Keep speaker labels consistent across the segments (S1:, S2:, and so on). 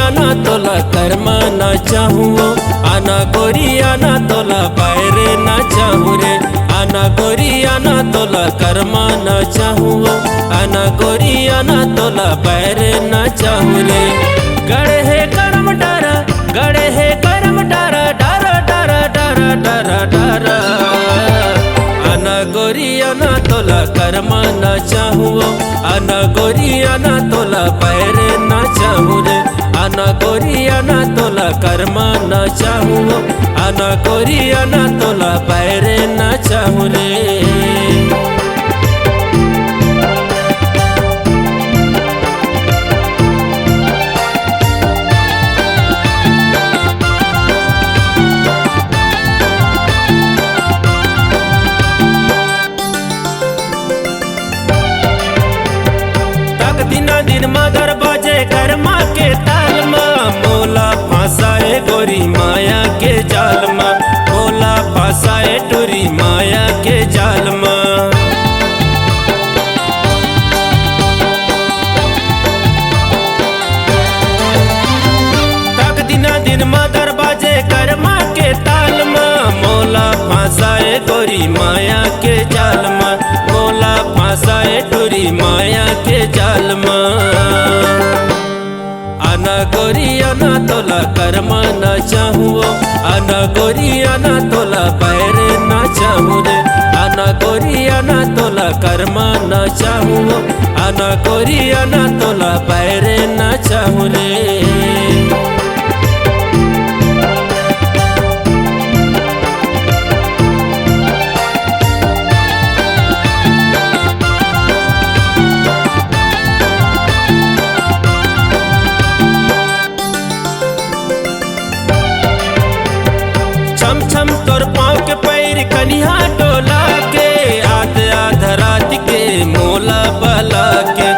S1: आना तोला कर्मा ना चाहूँ, आना गोरी आना तोला पैरे ना चाहूँ रे। आना गोरी आना तोला कर्मा ना चाहूँ, आना गोरी आना तोला पैरे ना चाहूँ रे। गड़े है कर्म डारा, गड़े है कर्म डारा, डारा डारा डारा डारा डारा। आना गोरी आना तोला कर्मा ना चाहूँ, आना गोरी आना तोला पैरे ना चाहूँ रे। आना गोरी आना तोला कर्मा ना चाहूँ, आना गोरी आना तोला पैरे ना चाहूँ रे। दिना दिन मगर बाजे कर्मा के ताल माँ, मोला फंसाए गोरी माया के जाल माँ, मोला फंसाए टूरी माया के जाल माँ। तक दिना दिन मगर बाजे कर्मा के ताल माँ, मोला फंसाए गोरी माया के जाल माँ, मोला फंसाए टूरी माया के जाल माँ। आना गोरी आना तोला कर्मा ना चाहूँ, आना गोरी आना तोला पैरे ना चाहूँ रे। आना गोरी आना तोला कर्मा ना चाहूँ, आना गोरी आना तोला पैरे ना चाहूँ रे। छम छम तोर पाँव के पैर कनिहा डोला के, आधे आधा रात के मोला बला के,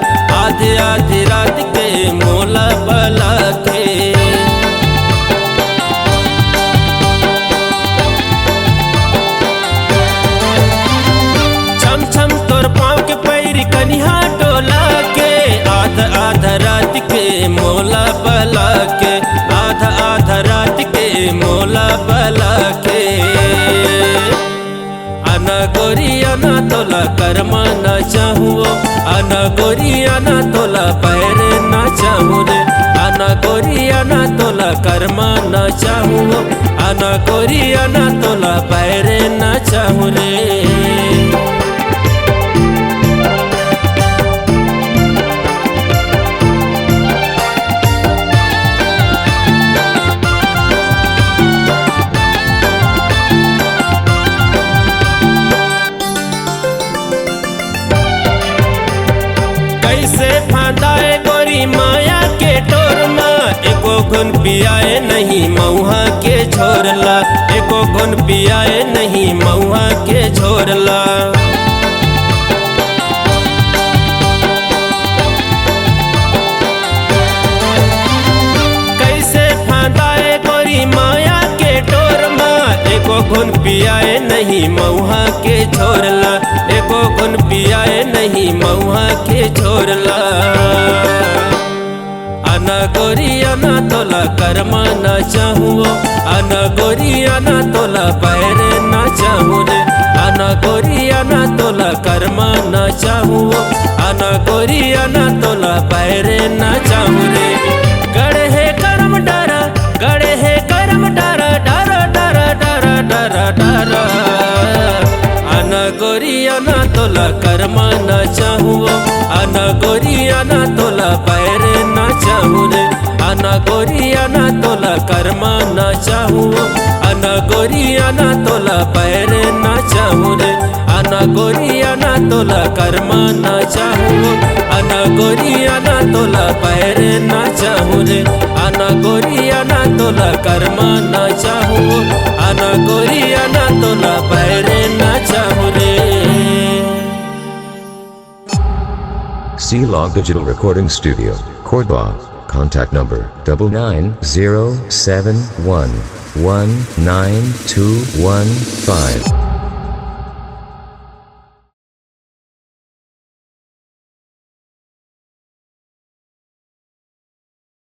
S1: आधे आधी रात के मोला बला के। छम छम तोर पाँव के पैर कनिहा डोला के, आधा आधा रात के मोला बला के, आधा आधा रात के मोला बला के। आना गोरी आना तोला कर्मा ना चाहूँ, आना गोरी आना तोला पैरे ना चाहूँ रे। आना गोरी आना तोला कर्मा ना चाहूँ, आना गोरी आना तोला पैरे ना चाहूँ रे। कैसे फांदाए गोरी माया के टोर माँ, एको गुन पियाए नहीं मऊहा के छोड़ला, एको गुन पियाए नहीं मऊहा के छोड़ला। कैसे फांदाए गोरी माया के टोर माँ, एको गुन पियाए नहीं मऊहा के छोड़ला, एको गुन पियाए नहीं मऊहा के छोड़ला। आना गोरी आना तोला कर्मा ना चाहूँ, आना गोरी आना तोला पैरे ना चाहूँ रे। आना गोरी आना तोला कर्मा ना चाहूँ, आना गोरी आना तोला पैरे ना चाहूँ रे। गड़े है कर्म डारा, गड़े है कर्म डारा, डारा डारा डारा डारा डारा। आना गोरी आना तोला कर्मा ना चाहूँ, आना गोरी आना तोला पैरे ना चाहूँ रे। आना गोरी आना तोला कर्मा ना चाहूँ, आना गोरी आना तोला पैरे ना चाहूँ रे। आना गोरी आना तोला कर्मा ना चाहूँ, आना गोरी आना तोला पैरे ना चाहूँ रे। आना गोरी आना तोला कर्मा ना चाहूँ, आना गोरी आना तोला पैरे ना चाहूँ रे।
S2: C-Log Digital Recording Studio, Cordoba. Contact number 99071192115.